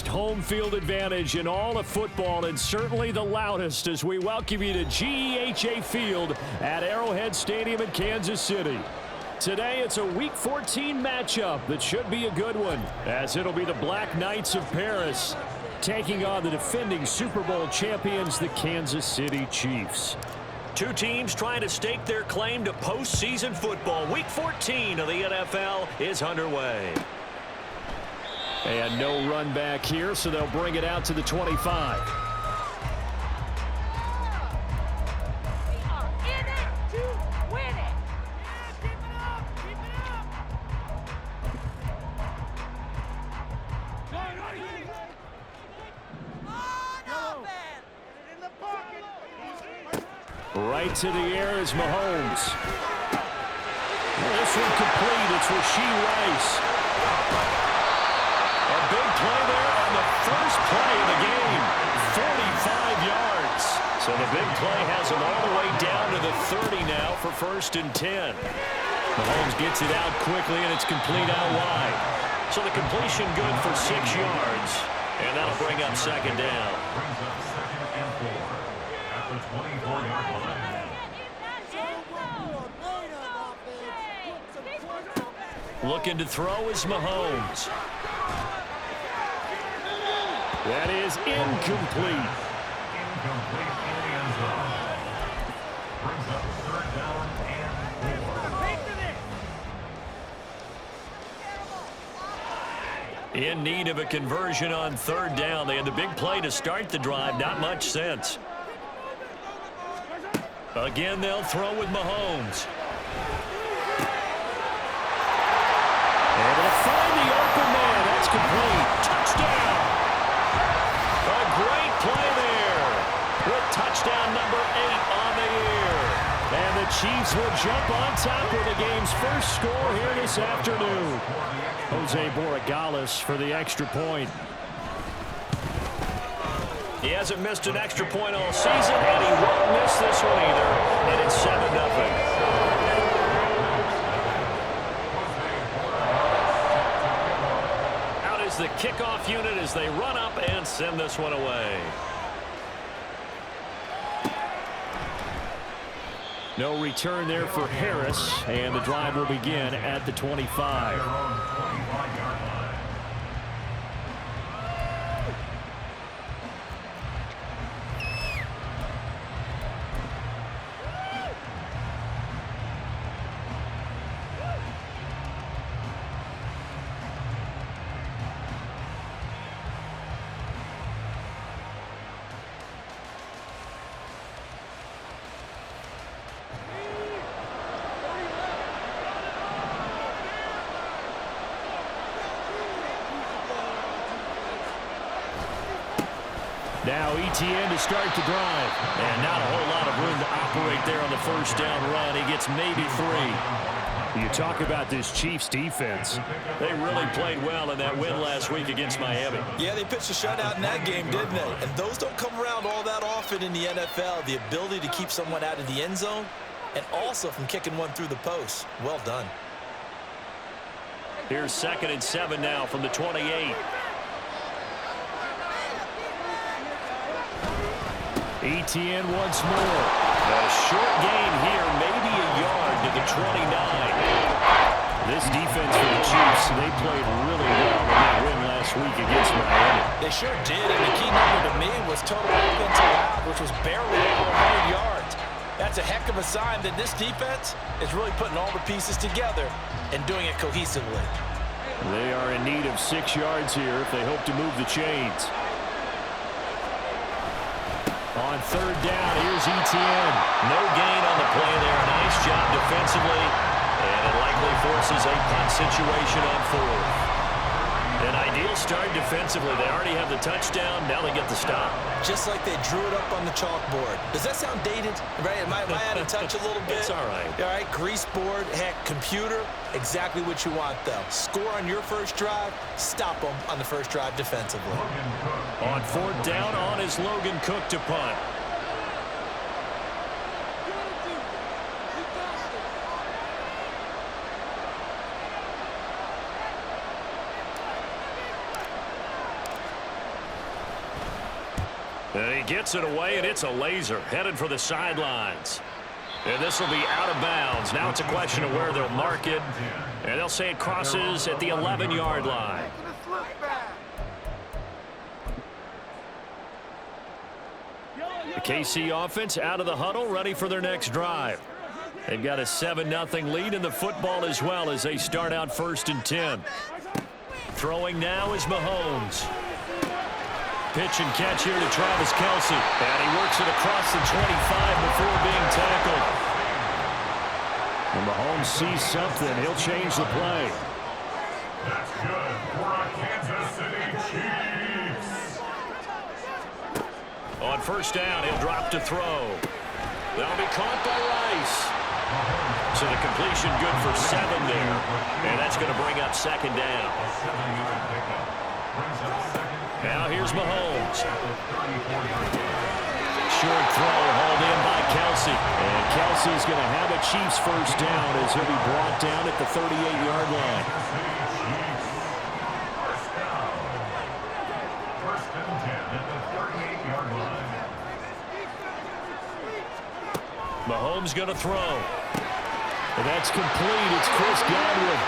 home field advantage in all of football, and certainly the loudest, as we welcome you to GEHA Field at Arrowhead Stadium in Kansas City. Today, it's a Week 14 matchup that should be a good one, as it'll be the Black Knights of Paris taking on the defending Super Bowl champions, the Kansas City Chiefs. Two teams trying to stake their claim to postseason football. Week 14 of the NFL is underway. And no run back here, so they'll bring it out to the 25. Right to the air is Mahomes. This one complete. It's Rashee Rice. A big play there on the first play of the game. 45 yards. So the big play has him all the way down to the 30 now for 1st and 10. Mahomes gets it out quickly, and it's complete out wide. So the completion good for 6 yards. And that'll bring up 2nd down. Looking to throw is Mahomes. That is incomplete. In need of a conversion on 3rd down. They had the big play to start the drive. Not much sense. Again, they'll throw with Mahomes. Able to find the open man. That's complete. Touchdown. A great play there. With touchdown number 8 on the year. And the Chiefs will jump on top of the game's first score here this afternoon. Jose Borregales for the extra point. He hasn't missed an extra point all season, and he won't miss this one either. And it's 7-0. The kickoff unit as they run up and send this one away. No return there for Harris, and the drive will begin at the 25. Now ETN to start the drive. And not a whole lot of room to operate there on the 1st down run. He gets maybe 3. You talk about this Chiefs defense. They really played well in that win last week against Miami. Yeah, they pitched a shutout in that game, didn't they? And those don't come around all that often in the NFL. The ability to keep someone out of the end zone and also from kicking one through the post. Well done. Here's 2nd and 7 now from the 28. ETN once more. A short gain here, maybe a yard to the 29. This defense for the Chiefs, they played really well in that win last week against Miami. They sure did, and the key number to me was total offense allowed, which was barely over 100 yards. That's a heck of a sign that this defense is really putting all the pieces together and doing it cohesively. They are in need of 6 yards here if they hope to move the chains. On 3rd down, here's ETN. No gain on the play there. Nice job defensively. And it likely forces a punt situation on 4th. An ideal start defensively. They already have the touchdown. Now they get the stop. Just like they drew it up on the chalkboard. Does that sound dated? Right? Am I out of touch a little bit? It's all right. All right, grease board, heck, computer. Exactly what you want, though. Score on your first drive. Stop them on the first drive defensively. On 4th down, on is Logan Cook to punt. And he gets it away, and it's a laser headed for the sidelines. And this will be out of bounds. Now it's a question of where they'll mark it. And they'll say it crosses at the 11-yard line. The KC offense out of the huddle, ready for their next drive. They've got a 7-0 lead in the football as well as they start out 1st and 10. Throwing now is Mahomes. Pitch and catch here to Travis Kelce. And he works it across the 25 before being tackled. And Mahomes sees something. He'll change the play. That's good for our Kansas City Chiefs. On 1st down, he'll drop to throw. That'll be caught by Rice. So the completion good for 7 there. And that's going to bring up 2nd down. Now here's Mahomes. Short throw hauled in by Kelce. And Kelce's going to have a Chiefs 1st down as he'll be brought down at the 38-yard line. Mahomes going to throw. And that's complete. It's Chris Godwin.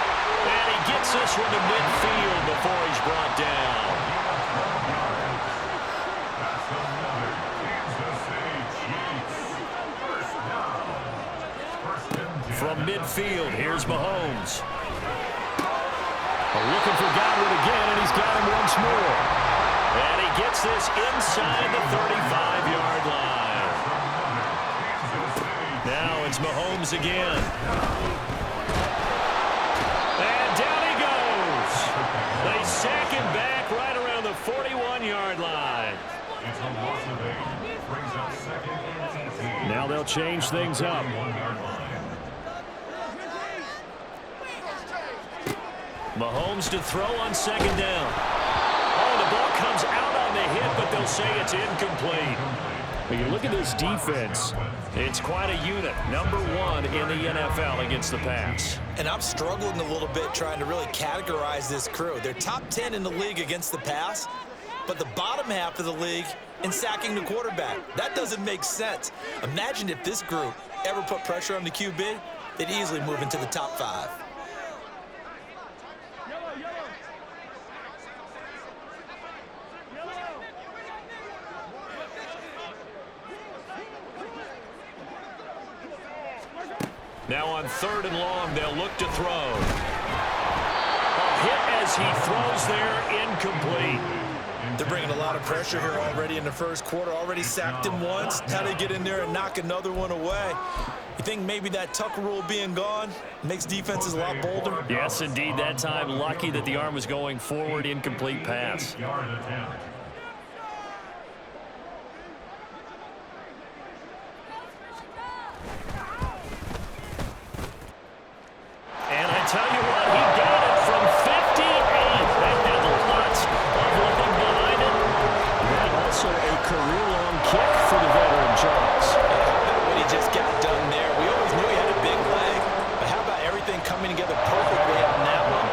And he gets this one to midfield before he's brought down. From midfield, here's Mahomes. Looking for Godwin again, and he's got him once more. And he gets this inside the 35-yard line. Now it's Mahomes again. And down he goes. They sack him back right around the 41-yard line. Now they'll change things up. Mahomes to throw on 2nd down. Oh, the ball comes out on the hit, but they'll say it's incomplete. When you look at this defense, it's quite a unit. Number 1 in the NFL against the pass. And I'm struggling a little bit trying to really categorize this crew. They're top 10 in the league against the pass, but the bottom half of the league in sacking the quarterback. That doesn't make sense. Imagine if this group ever put pressure on the QB, they'd easily move into the top 5. Now on 3rd and long, they'll look to throw. A hit as he throws there, incomplete. They're bringing a lot of pressure here already in the 1st quarter. Already sacked him once. How they get in there and knock another one away? You think maybe that Tucker rule being gone makes defenses a lot bolder? Yes, indeed. That time, lucky that the arm was going forward, incomplete pass. And I tell you what, he got it from 58. That had lots of looking behind it. and also a career-long kick for the veteran Charles. What he just got done there. We always knew he had a big leg, but how about everything coming together perfectly on that one?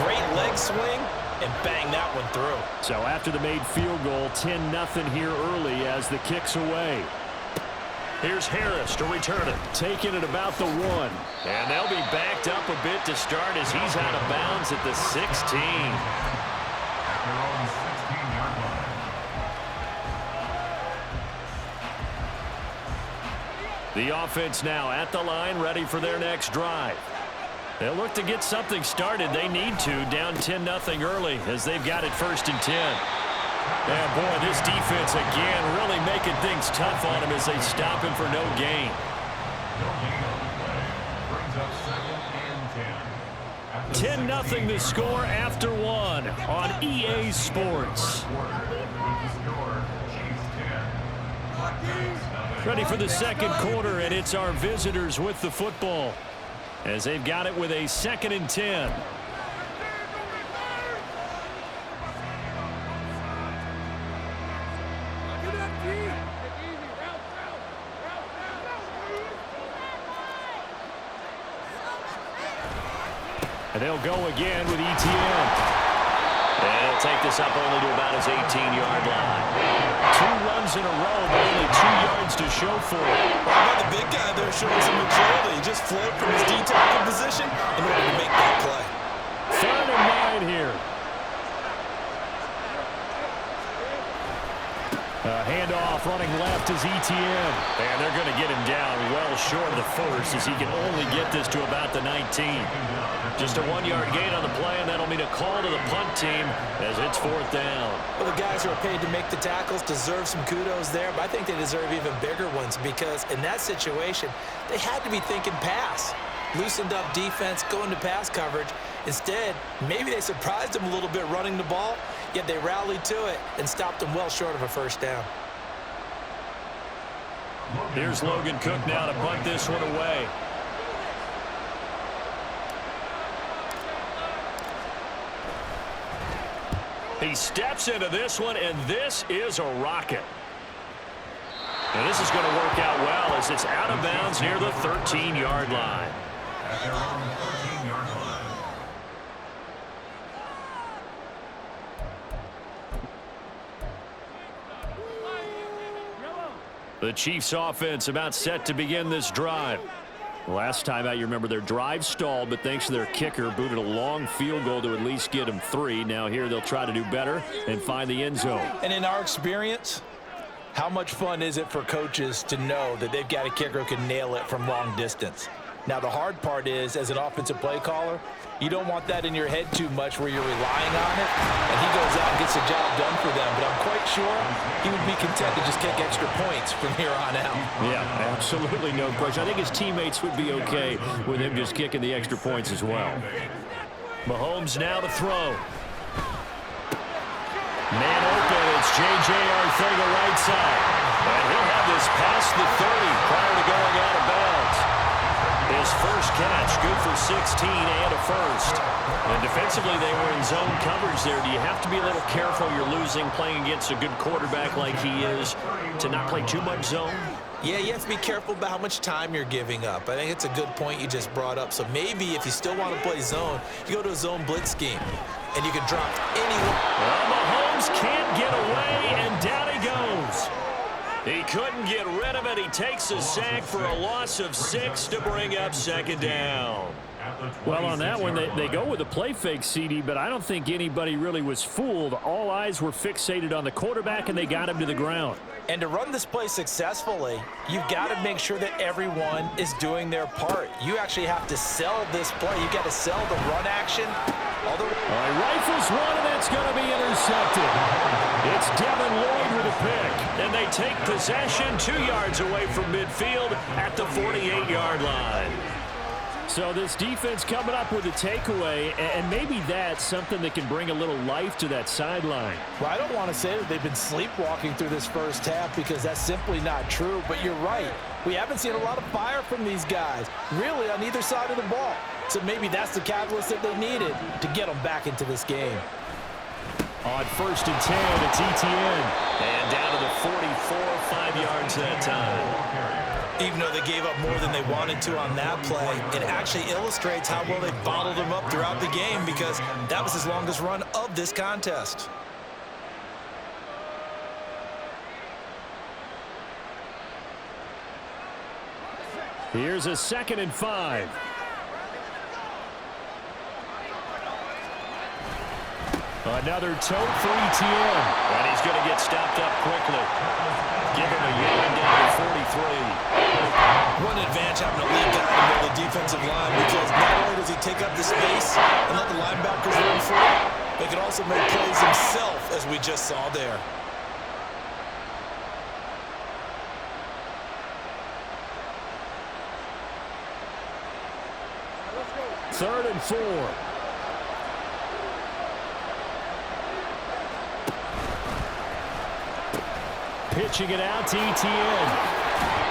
Great leg swing, and bang that one through. So after the made field goal, 10-0 here early as the kick's away. Here's Harris to return it. Taking it about the 1. And they'll be backed up a bit to start as he's out of bounds at the 16. The offense now at the line, ready for their next drive. They'll look to get something started. They need to, down 10-0 early as they've got it 1st and 10. Yeah, boy, this defense again really making things tough on him as they stop him for no gain. 10-0 the score after 1 on EA Sports. Ready for the 2nd quarter, and it's our visitors with the football as they've got it with a 2nd and 10. And they'll go again with Etienne. And he'll take this up only to about his 18-yard line. 2 runs in a row, but only 2 yards to show for it. How about the big guy there showing some agility? He just flowed from his D-tackle position in order to make that play. 3rd and 9 here. Handoff running left is Etienne. And they're going to get him down well short of the first as he can only get this to about the 19. Just a 1-yard gain on the play, and that'll mean a call to the punt team as it's 4th down. Well, the guys who are paid to make the tackles deserve some kudos there, but I think they deserve even bigger ones because in that situation, they had to be thinking pass. Loosened up defense, going to pass coverage. Instead, maybe they surprised them a little bit running the ball, yet they rallied to it and stopped them well short of a first down. Here's Logan Cook now to punt this one away. He steps into this one, and this is a rocket. And this is going to work out well as it's out of bounds near the 13-yard line. At their own 13-yard line. The Chiefs offense about set to begin this drive. Last time out, you remember their drive stalled, but thanks to their kicker, booted a long field goal to at least get them 3. Now here they'll try to do better and find the end zone. And in our experience, how much fun is it for coaches to know that they've got a kicker who can nail it from long distance? Now, the hard part is, as an offensive play caller, you don't want that in your head too much where you're relying on it, and he goes out and gets the job done for them. But I'm quite sure he would be content to just kick extra points from here on out. Yeah, absolutely no question. I think his teammates would be okay with him just kicking the extra points as well. Mahomes now to throw. Man open, it's J.J. Arcega right side. And he'll have this past the 30 prior to going out of bounds. His first catch, good for 16 and a first. And defensively, they were in zone coverage there. Do you have to be a little careful you're losing playing against a good quarterback like he is to not play too much zone? Yeah, you have to be careful about how much time you're giving up. I think it's a good point you just brought up. So maybe if you still want to play zone, you go to a zone blitz scheme, and you can drop anyone. Well, Mahomes can't get away, and down he goes. He couldn't get rid of it. He takes a sack for a loss of 6 to bring up 2nd down. Well, on that one, they go with a play fake, CD, but I don't think anybody really was fooled. All eyes were fixated on the quarterback, and they got him to the ground. And to run this play successfully, you've got to make sure that everyone is doing their part. You actually have to sell this play. You've got to sell the run action. All right, rifles one, and it's going to be intercepted. It's Devin Lloyd with a pick. And they take possession 2 yards away from midfield at the 48-yard line. So this defense coming up with a takeaway, and maybe that's something that can bring a little life to that sideline. Well, I don't want to say that they've been sleepwalking through this first half because that's simply not true, but you're right. We haven't seen a lot of fire from these guys, really, on either side of the ball. So maybe that's the catalyst that they needed to get them back into this game. On 1st and 10, it's Etienne. And down to the 44, 5 yards that time. Even though they gave up more than they wanted to on that play, it actually illustrates how well they bottled them up throughout the game because that was his longest run of this contest. Here's a 2nd and 5. Another tote for Etienne. And he's going to get stopped up quickly. Give him a yard down to 43. One advantage having a lead guy to the defensive line because not only does he take up the space and let the linebackers run free, but he can also make plays himself, as we just saw there. Third and 4. Pitching it out to Etienne.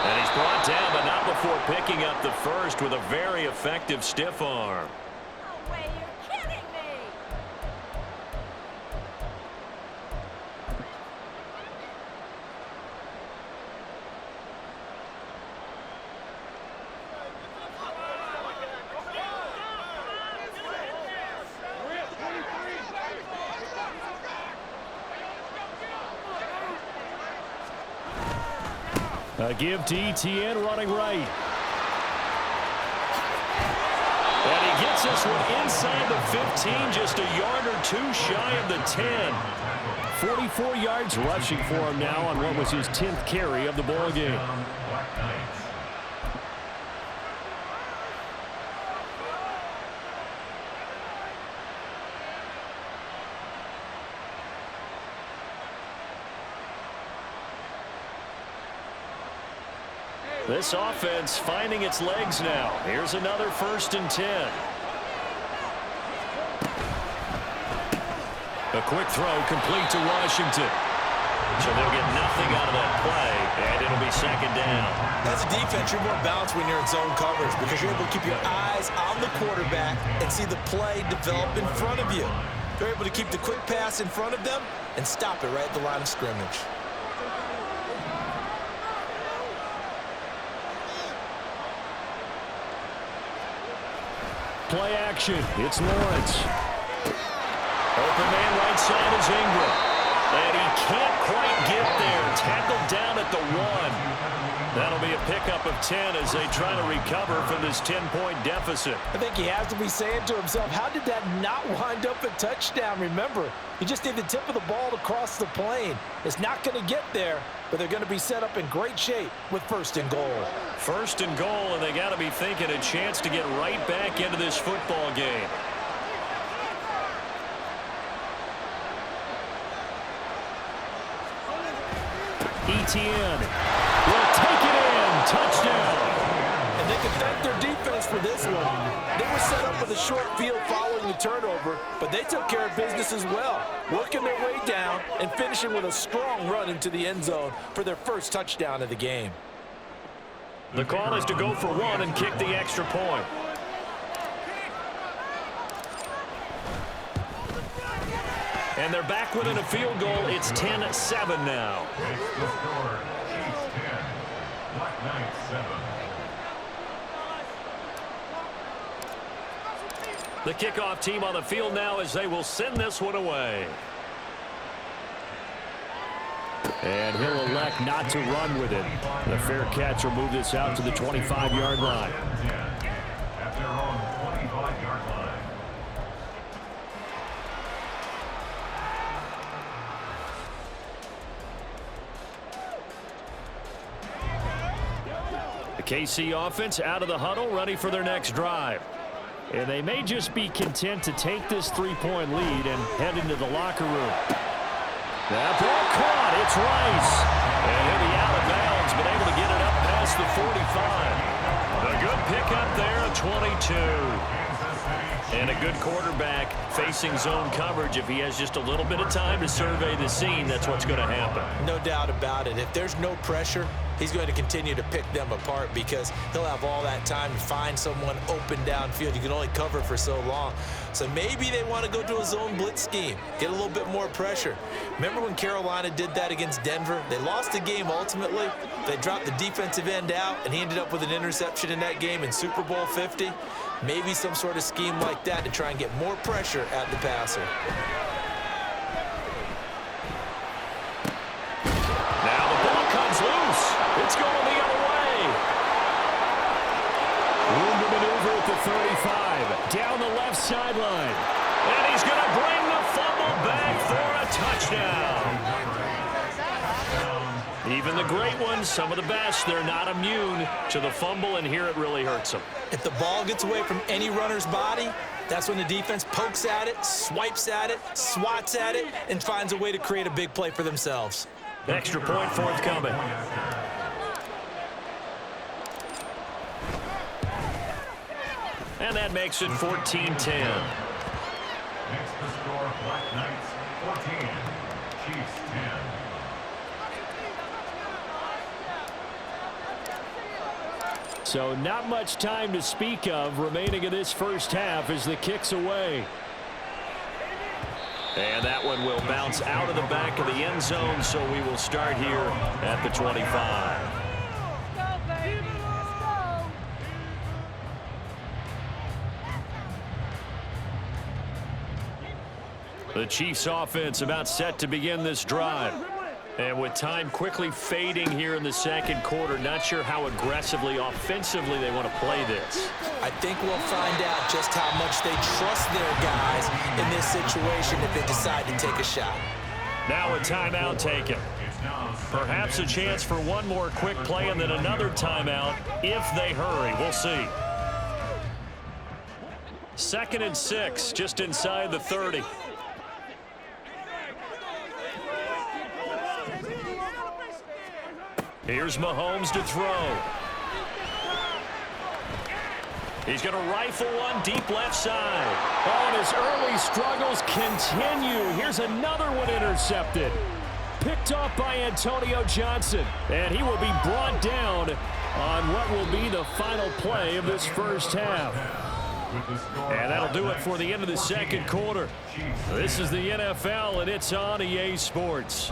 And he's brought down, but not before picking up the first with a very effective stiff arm. No way, you're kidding me! A give to Etienne running right. And he gets this one inside the 15, just a yard or two shy of the 10. 44 yards rushing for him now on what was his 10th carry of the ball game. This offense finding its legs now. Here's another 1st and 10. A quick throw complete to Washington. So they'll get nothing out of that play, and it'll be 2nd down. As a defense, you're more balanced when you're in zone coverage because you're able to keep your eyes on the quarterback and see the play develop in front of you. You're able to keep the quick pass in front of them and stop it right at the line of scrimmage. Play action. It's Lawrence. Open man right side is Ingram. And he can't quite get there. Tackled down at the 1. That'll be a pickup of 10 as they try to recover from this 10-point deficit. I think he has to be saying to himself, how did that not wind up a touchdown? Remember, he just need the tip of the ball to cross the plane. It's not going to get there, but they're going to be set up in great shape with 1st and goal. 1st and goal, and they got to be thinking a chance to get right back into this football game. Etienne will take it in. Touchdown. And they can thank their defense for this one. They were set up with a short field following the turnover, but they took care of business as well, working their way down and finishing with a strong run into the end zone for their 1st touchdown of the game. The call is to go for 1 and kick the extra point. And they're back within a field goal. It's 10-7 now. Next to score, Chiefs 10, Black Knights 7. The kickoff team on the field now as they will send this one away. And he'll elect not to run with it. The fair catch will move this out to the 25-yard line. At their own 25-yard line. The KC offense out of the huddle, ready for their next drive. And they may just be content to take this 3-point lead and head into the locker room. That ball caught. It's Rice. And he'll be out of bounds, but able to get it up past the 45. A good pickup there, a 22. And a good quarterback facing zone coverage. If he has just a little bit of time to survey the scene, that's what's going to happen. No doubt about it. If there's no pressure, he's going to continue to pick them apart because he'll have all that time to find someone open downfield. You can only cover for so long. So maybe they want to go to a zone blitz scheme, get a little bit more pressure. Remember when Carolina did that against Denver? They lost the game ultimately. They dropped the defensive end out, and he ended up with an interception in that game in Super Bowl 50. Maybe some sort of scheme like that to try and get more pressure at the passer. Now the ball comes loose. It's going the other way. Room to maneuver at the 35. Down the left sideline. And he's going to bring the fumble back for a touchdown. Even the great ones, some of the best, they're not immune to the fumble, and here it really hurts them. If the ball gets away from any runner's body, that's when the defense pokes at it, swipes at it, swats at it, and finds a way to create a big play for themselves. Extra point forthcoming. And that makes it 14-10. Next to score, Black Knights 14, Chiefs 10. So not much time to speak of remaining in this first half as the kick's away. And that one will bounce out of the back of the end zone, so we will start here at the 25. Let's go, baby. Let's go. The Chiefs offense about set to begin this drive. And with time quickly fading here in the second quarter, not sure how aggressively, offensively they want to play this. I think we'll find out just how much they trust their guys in this situation if they decide to take a shot. Now a timeout taken. Perhaps a chance for one more quick play and then another timeout if they hurry. We'll see. 2nd and 6, just inside the 30. Here's Mahomes to throw. He's going to rifle one deep left side. Oh, and his early struggles continue. Here's another one intercepted. Picked off by Antonio Johnson. And he will be brought down on what will be the final play of this first half. And that'll do it for the end of the second quarter. This is the NFL, and it's on EA Sports.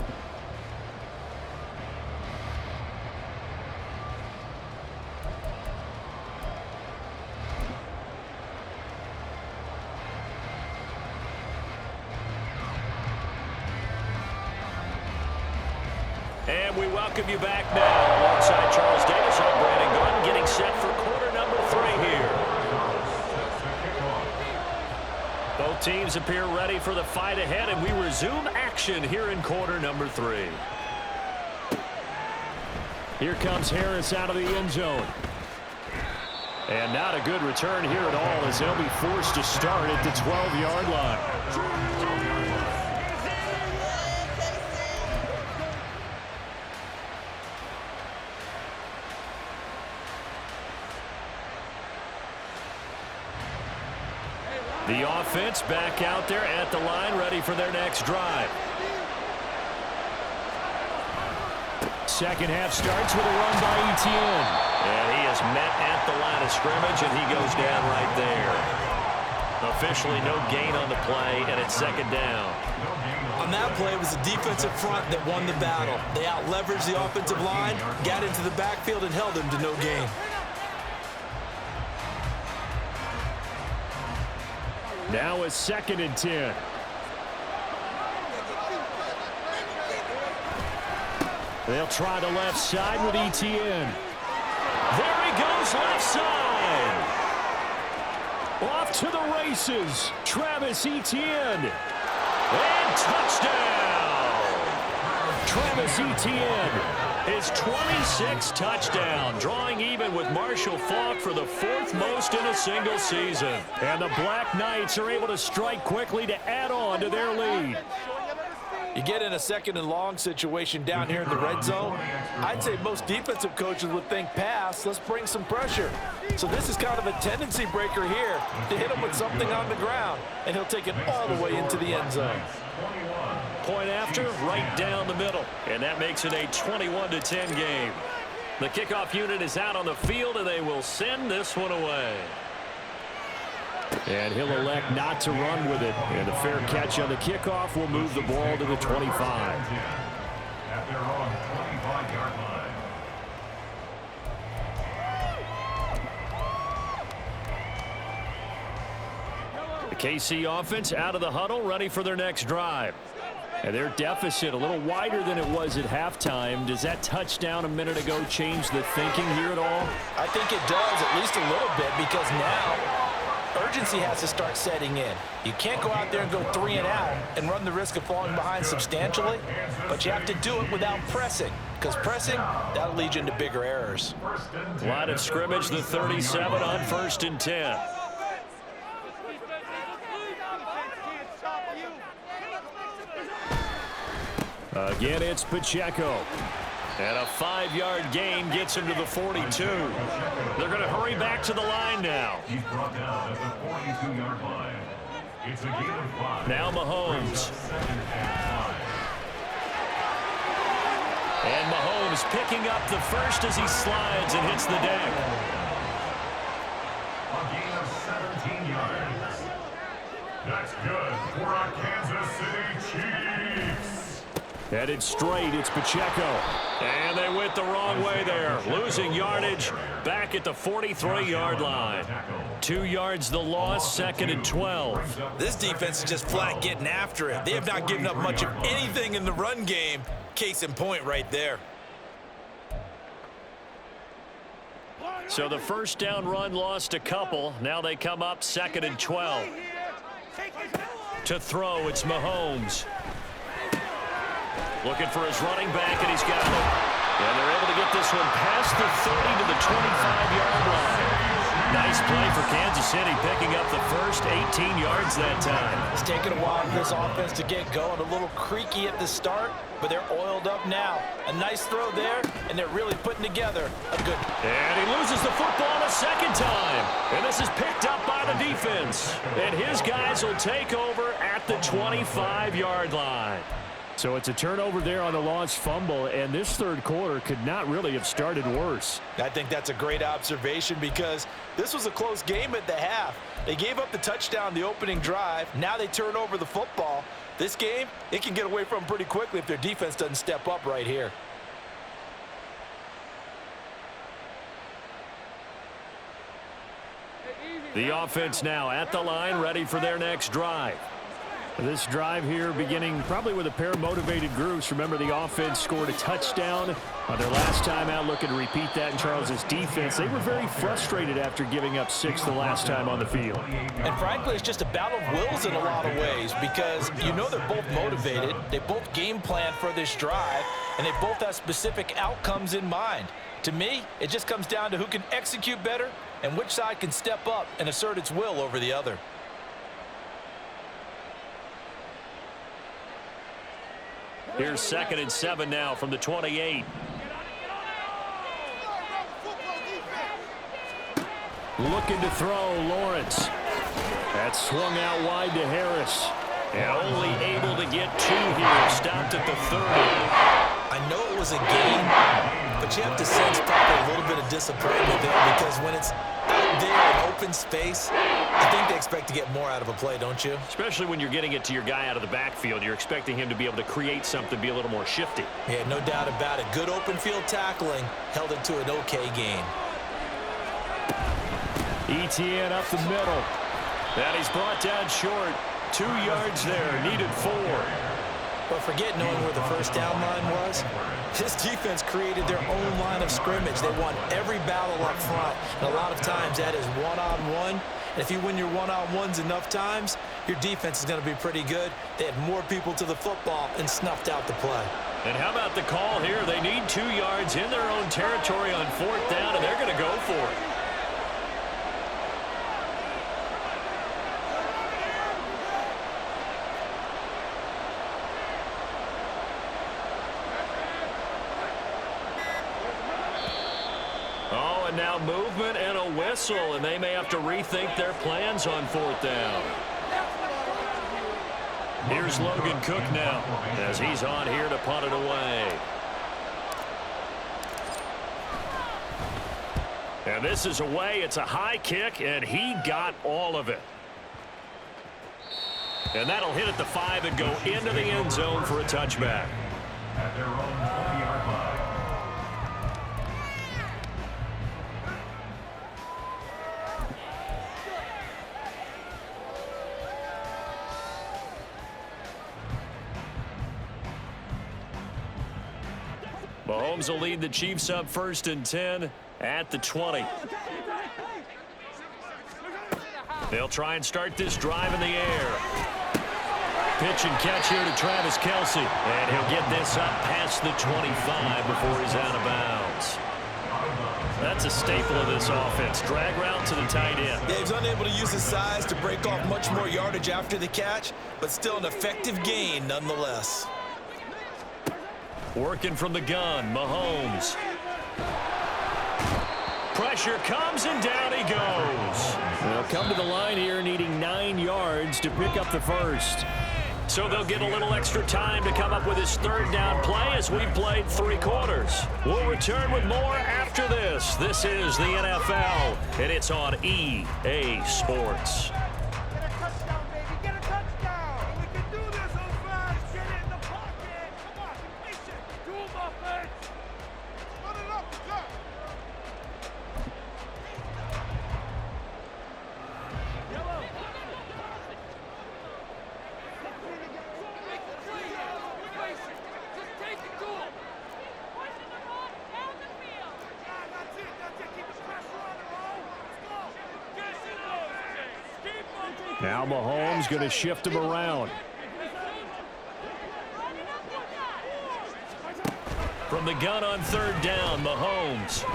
And we welcome you back now. Alongside Charles Davis, I'm Brandon Gunn, getting set for quarter number 3 here. Both teams appear ready for the fight ahead, and we resume action here in quarter number 3. Here comes Harris out of the end zone. And not a good return here at all, as they'll be forced to start at the 12-yard line. The offense back out there at the line, ready for their next drive. Second half starts with a run by Etienne. And he is met at the line of scrimmage, and he goes down right there. Officially no gain on the play, and it's 2nd down. On that play, it was the defensive front that won the battle. They out-leveraged the offensive line, got into the backfield, and held them to no gain. Now a 2nd and 10. They'll try the left side with Etienne. There he goes, left side. Off to the races, Travis Etienne. And touchdown. Travis Etienne. His 26th touchdown, drawing even with Marshall Faulk for the 4th most in a single season. And the Black Knights are able to strike quickly to add on to their lead. You get in a 2nd and long situation down here in the red zone, I'd say most defensive coaches would think pass, let's bring some pressure. So this is kind of a tendency breaker here to hit him with something on the ground, and he'll take it all the way into the end zone. Point after, right down the middle. And that makes it a 21-10 game. The kickoff unit is out on the field, and they will send this one away. And he'll elect not to run with it. And a fair catch on the kickoff will move the ball to the 25. At their own 25-yard line. The KC offense out of the huddle, ready for their next drive. And their deficit a little wider than it was at halftime. Does that touchdown a minute ago change the thinking here at all? I think it does, at least a little bit, because now urgency has to start setting in. You can't go out there and go 3 and out and run the risk of falling behind substantially, but you have to do it without pressing, because pressing, that'll lead you into bigger errors. Line of scrimmage, the 37 on 1st and 10. Again, it's Pacheco. And a 5-yard gain gets him to the 42. They're going to hurry back to the line now. He's brought down at the 42-yard line. It's a gain of 5. Now Mahomes. And Mahomes picking up the first as he slides and hits the deck. A gain of 17 yards. That's good for our Kansas City Chiefs. Headed straight, it's Pacheco. And they went the wrong way there. Losing yardage back at the 43-yard line. 2 yards the loss, 2nd and 12. This defense is just flat getting after it. They have not given up much of anything in the run game. Case in point right there. So the first down run lost a couple. Now they come up 2nd and 12. To throw, it's Mahomes. Looking for his running back, and he's got it. And they're able to get this one past the 30 to the 25-yard line. Nice play for Kansas City, picking up the first 18 yards that time. It's taken a while for this offense to get going. A little creaky at the start, but they're oiled up now. A nice throw there, and they're really putting together a good... And he loses the football a second time. And this is picked up by the defense. And his guys will take over at the 25-yard line. So it's a turnover there on the lost fumble, and this third quarter could not really have started worse. I think that's a great observation because this was a close game at the half. They gave up the touchdown the opening drive. Now they turn over the football. This game, it can get away from them pretty quickly if their defense doesn't step up right here. The offense now at the line, ready for their next drive. This drive here beginning probably with a pair of motivated groups. Remember, the offense scored a touchdown on their last time out. Looking to repeat that in Charles's defense. They were very frustrated after giving up 6 the last time on the field. And frankly, it's just a battle of wills in a lot of ways because you know they're both motivated. They both game plan for this drive, and they both have specific outcomes in mind. To me, it just comes down to who can execute better and which side can step up and assert its will over the other. Here's 2nd and 7 now from the 28. Looking to throw, Lawrence. That's swung out wide to Harris. And only able to get 2 here. Stopped at the 30. I know it was a game, but you have to sense probably a little bit of disappointment there because when it's out there in open space, I think they expect to get more out of a play, don't you? Especially when you're getting it to your guy out of the backfield. You're expecting him to be able to create something, be a little more shifty. Yeah, no doubt about it. Good open field tackling held it to an okay gain. ETN up the middle. And he's brought down short. 2 yards there, needed 4. But forget knowing where the first down line was. This defense created their own line of scrimmage. They won every battle up front. And a lot of times that is one-on-one. And if you win your one-on-ones enough times, your defense is going to be pretty good. They had more people to the football and snuffed out the play. And how about the call here? They need 2 yards in their own territory on 4th down, and they're going to go for it. Now movement and a whistle, and they may have to rethink their plans on 4th down. Here's Logan Cook now as he's on here to punt it away. And this is away. It's a high kick, and he got all of it. And that'll hit at the 5 and go into the end zone for a touchback. At their own 20-yard line. Mahomes will lead the Chiefs up 1st and 10 at the 20. They'll try and start this drive in the air. Pitch and catch here to Travis Kelce. And he'll get this up past the 25 before he's out of bounds. That's a staple of this offense. Drag route to the tight end. Yeah, he's unable to use his size to break off much more yardage after the catch, but still an effective gain nonetheless. Working from the gun, Mahomes. Pressure comes, and down he goes. They'll come to the line here needing 9 yards to pick up the first. So they'll get a little extra time to come up with his 3rd down play as we've played 3 quarters. We'll return with more after this. This is the NFL, and it's on EA Sports. Get a touchdown, baby. Get a touchdown. We can do this, O'Faz. Get it in the pocket. Come on. Now Mahomes going to shift him around. From the gun on third down, Mahomes.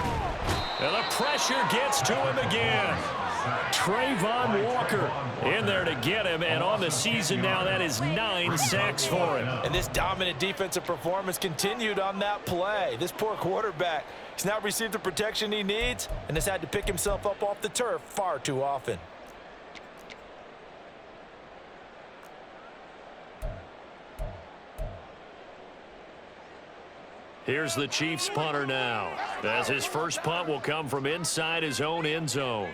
And the pressure gets to him again. Trayvon Walker In there to get him, and on the season now, that is 9 sacks for him. And this dominant defensive performance continued on that play. This poor quarterback, he's not received the protection he needs and has had to pick himself up off the turf far too often. Here's the Chiefs punter now, as his first punt will come from inside his own end zone.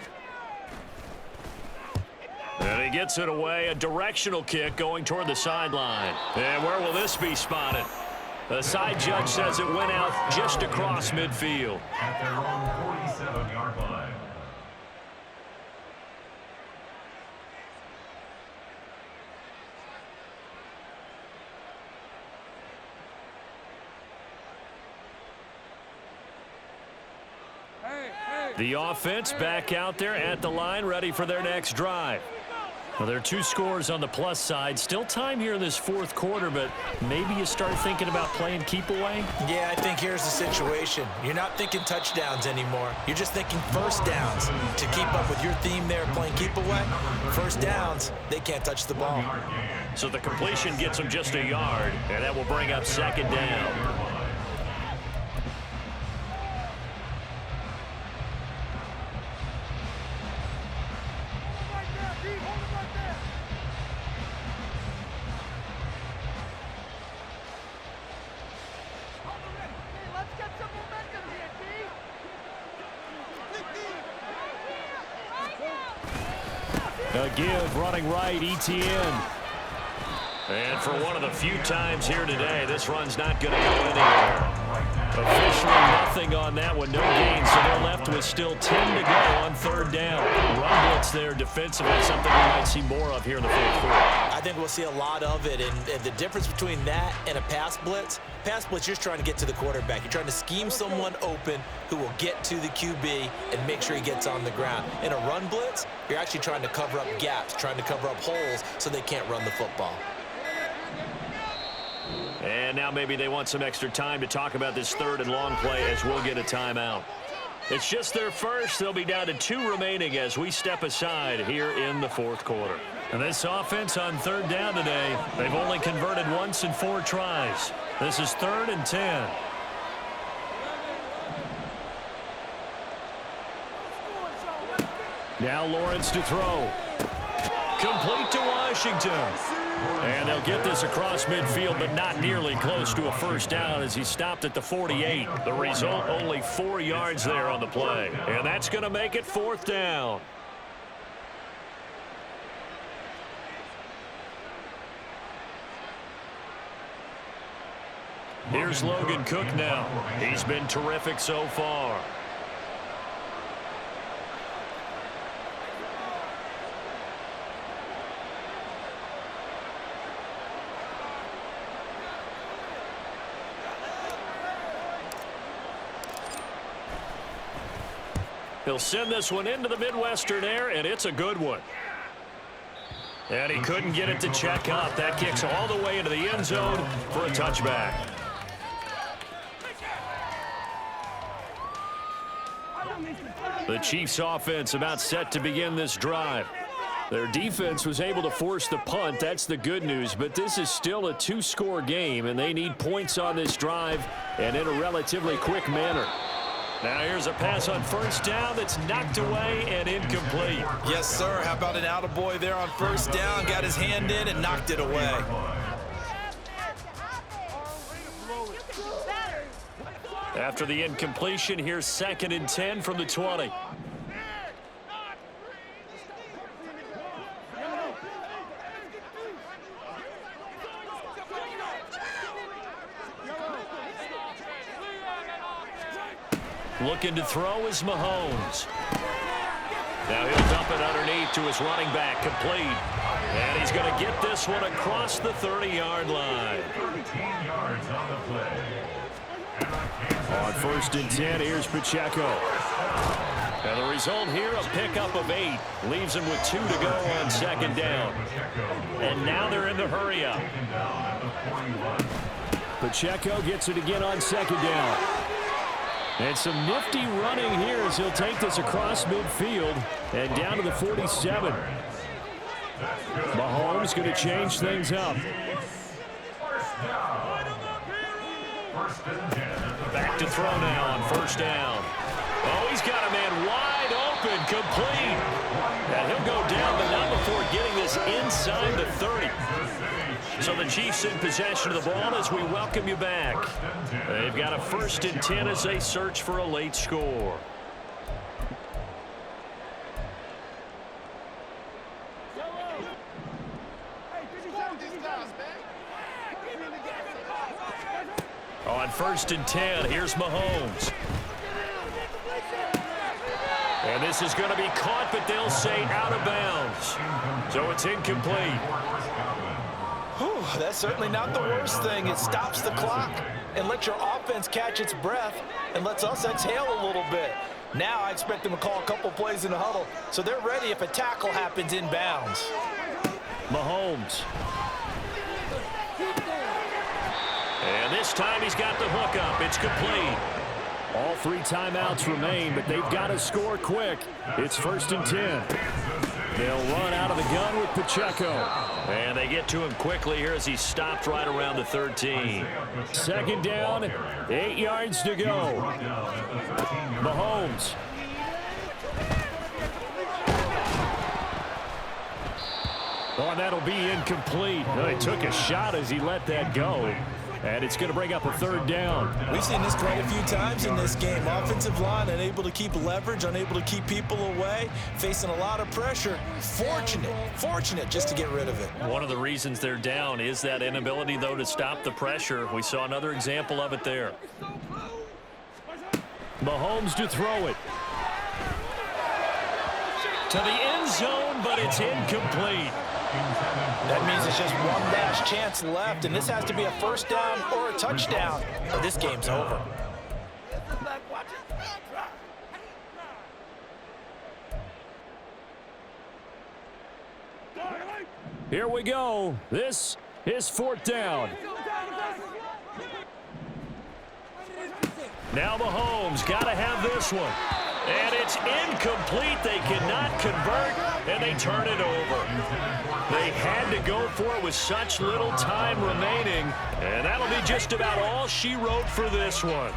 And he gets it away, a directional kick going toward the sideline. And where will this be spotted? The side judge says it went out just across midfield. At their own 47-yard line. The offense back out there at the line, ready for their next drive. Well, there are 2 scores on the plus side. Still time here in this fourth quarter, but maybe you start thinking about playing keep away? Yeah, I think here's the situation. You're not thinking touchdowns anymore. You're just thinking first downs. To keep up with your theme there, playing keep away, first downs, they can't touch the ball. So the completion gets them just a yard, and that will bring up second down. A give, running right, ETN. And for one of the few times here today, this run's not going to go anywhere. Officially nothing on that one, no gain, so they're left with still 10 to go on third down. Run blitz there defensively, something we might see more of here in the fourth quarter. I think we'll see a lot of it, and the difference between that and a pass blitz, you're just trying to get to the quarterback. You're trying to scheme someone open who will get to the QB and make sure he gets on the ground. In a run blitz, you're actually trying to cover up gaps, trying to cover up holes so they can't run the football. And now maybe they want some extra time to talk about this third and long play as we'll get a timeout. It's just their first. They'll be down to 2 remaining as we step aside here in the fourth quarter. And this offense on third down today, they've only converted once in 4 tries. This is 3rd and 10. Now Lawrence to throw. Complete to Washington. And they'll get this across midfield, but not nearly close to a first down as he stopped at the 48. The result, only 4 yards there on the play. And that's going to make it 4th down. Here's Logan Cook now. He's been terrific so far. He'll send this one into the Midwestern air, and it's a good one. And he couldn't get it to check up. That kicks all the way into the end zone for a touchback. The Chiefs offense about set to begin this drive. Their defense was able to force the punt. That's the good news, but this is still a 2-score game, and they need points on this drive and in a relatively quick manner. Now here's a pass on first down that's knocked away and incomplete. Yes, sir. How about an attaboy there on first down? Got his hand in and knocked it away. After the incompletion, here's 2nd and 10 from the 20. Looking to throw is Mahomes. Now he'll dump it underneath to his running back, complete. And he's going to get this one across the 30-yard line. 13 yards on the play. On 1st and 10, here's Pacheco. And the result here, a pickup of 8. Leaves him with 2 to go on 2nd down. And now they're in the hurry-up. Pacheco gets it again on 2nd down. And some nifty running here as he'll take this across midfield and down to the 47. Mahomes going to change things up. Back to throw now on 1st down. Oh, he's got a man wide open, complete. And he'll go down, but not before getting this inside the 30. So the Chiefs in possession of the ball as we welcome you back. They've got a 1st and 10 as they search for a late score. On 1st and 10, here's Mahomes. And this is going to be caught, but they'll say out of bounds. So it's incomplete. Whew, that's certainly not the worst thing. It stops the clock and lets your offense catch its breath and lets us exhale a little bit. Now I expect them to call a couple plays in the huddle, so they're ready if a tackle happens in bounds. Mahomes. And this time he's got the hook up. It's complete. All 3 timeouts remain, but they've got to score quick. It's 1st and 10. They'll run out of the gun with Pacheco. And they get to him quickly here as he stopped right around the 13. 2nd down, 8 yards to go. Mahomes. Oh, and that'll be incomplete. Well, he took a shot as he let that go. And it's going to bring up a 3rd down. We've seen this quite a few times in this game. Offensive line unable to keep leverage, unable to keep people away, facing a lot of pressure. Fortunate just to get rid of it. One of the reasons they're down is that inability, though, to stop the pressure. We saw another example of it there. Mahomes to throw it. To the end zone, but it's incomplete. That means it's just one last chance left, and this has to be a 1st down or a touchdown, or this game's over. Here we go. This is 4th down. Now Mahomes got to have this one. And it's incomplete. They cannot convert, and they turn it over. They had to go for it with such little time remaining, and that'll be just about all she wrote for this one.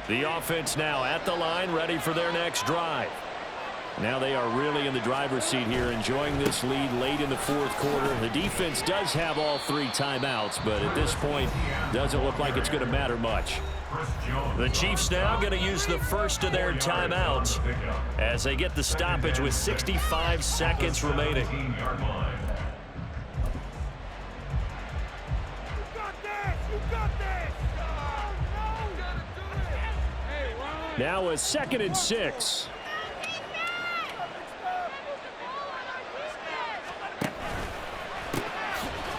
The offense now at the line, ready for their next drive. Now they are really in the driver's seat here, enjoying this lead late in the 4th quarter. The defense does have all 3 timeouts, but at this point, doesn't look like it's going to matter much. The Chiefs now going to use the first of their timeouts as they get the stoppage with 65 seconds remaining. Now a 2nd and 6.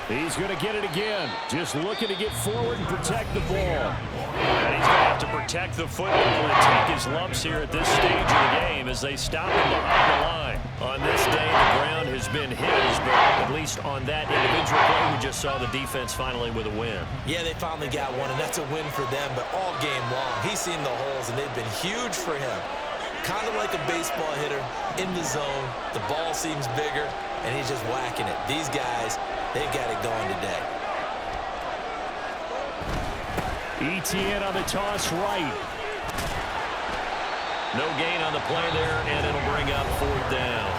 He's going to get it again. Just looking to get forward and protect the ball. And he's going to have to protect the football and take his lumps here at this stage of the game as they stop him behind the line. On this day, the ground has been his, but at least on that individual play, we just saw the defense finally with a win. Yeah, they finally got one, and that's a win for them, but all game long, he's seen the holes, and they've been huge for him. Kind of like a baseball hitter in the zone. The ball seems bigger, and he's just whacking it. These guys, they've got it going today. ETN on the toss right. No gain on the play there, and it'll bring up 4th down.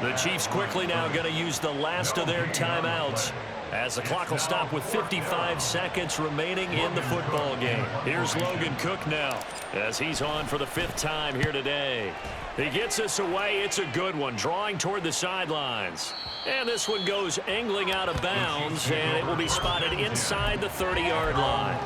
The Chiefs quickly now going to use the last of their timeouts as the clock will stop with 55 seconds remaining in the football game. Here's Logan Cook now as he's on for the 5th time here today. He gets us away. It's a good one, drawing toward the sidelines. And this one goes angling out of bounds, and it will be spotted inside the 30-yard line.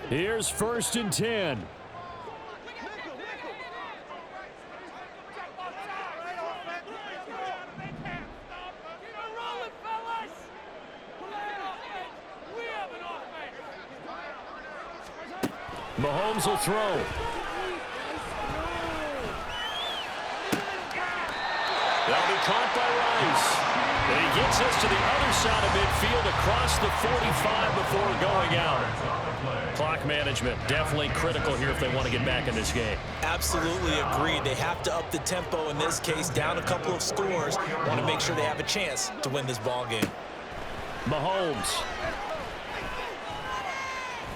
Here's 1st and 10. Mahomes will throw. That'll be caught by Rice. And he gets us to the other side of midfield across the 45 before going out. Clock management definitely critical here if they want to get back in this game. Absolutely agreed. They have to up the tempo in this case, down a couple of scores. Want to make sure they have a chance to win this ball game. Mahomes.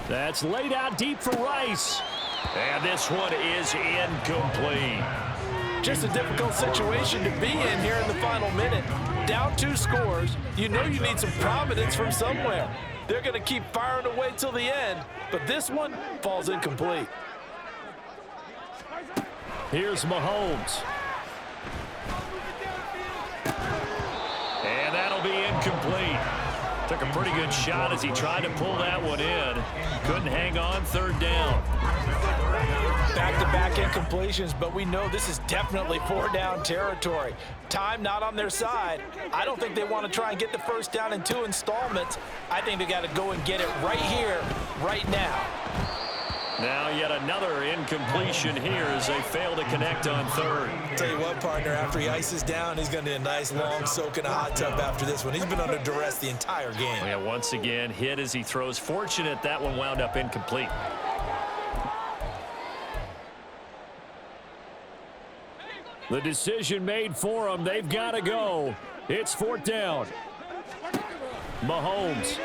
That's laid out deep for Rice. And this one is incomplete. Just a difficult situation to be in here in the final minute. Down 2 scores, you know you need some providence from somewhere. They're going to keep firing away till the end, but this one falls incomplete. Here's Mahomes. And that'll be incomplete. Took a pretty good shot as he tried to pull that one in. Couldn't hang on, 3rd down. Back-to-back incompletions, but we know this is definitely 4-down territory. Time not on their side. I don't think they want to try and get the 1st down in 2 installments. I think they got to go and get it right here, right now. Now yet another incompletion here as they fail to connect on 3rd. Tell you what, partner, after he ices down, he's going to need a nice long soak in a hot tub after this one. He's been under duress the entire game. Yeah, once again, hit as he throws. Fortunate that one wound up incomplete. The decision made for them. They've got to go. It's 4th down. Mahomes.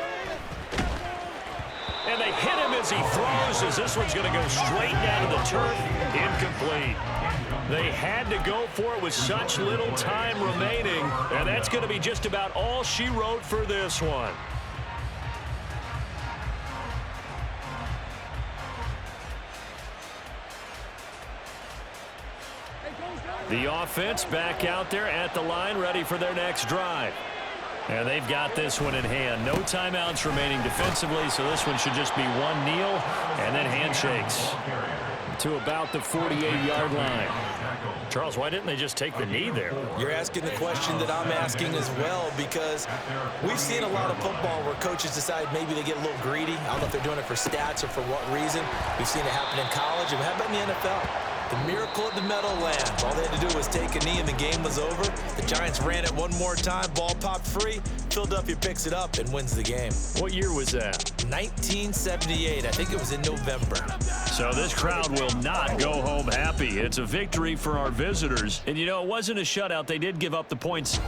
And they hit him as he throws, as this one's going to go straight down to the turf. Incomplete. They had to go for it with such little time remaining, and that's going to be just about all she wrote for this one. The offense back out there at the line, ready for their next drive. And they've got this one in hand. No timeouts remaining defensively, so this one should just be one kneel and then handshakes. To about the 48-yard line. Charles, why didn't they just take the knee there? You're asking the question that I'm asking as well, because we've seen a lot of football where coaches decide maybe they get a little greedy. I don't know if they're doing it for stats or for what reason. We've seen it happen in college, and how about in the NFL? The miracle at the Meadowlands. All they had to do was take a knee and the game was over. The Giants ran it one more time, ball popped free. Philadelphia picks it up and wins the game. What year was that? 1978. I think it was in November. So this crowd will not go home happy. It's a victory for our visitors. And, you know, it wasn't a shutout. They did give up the points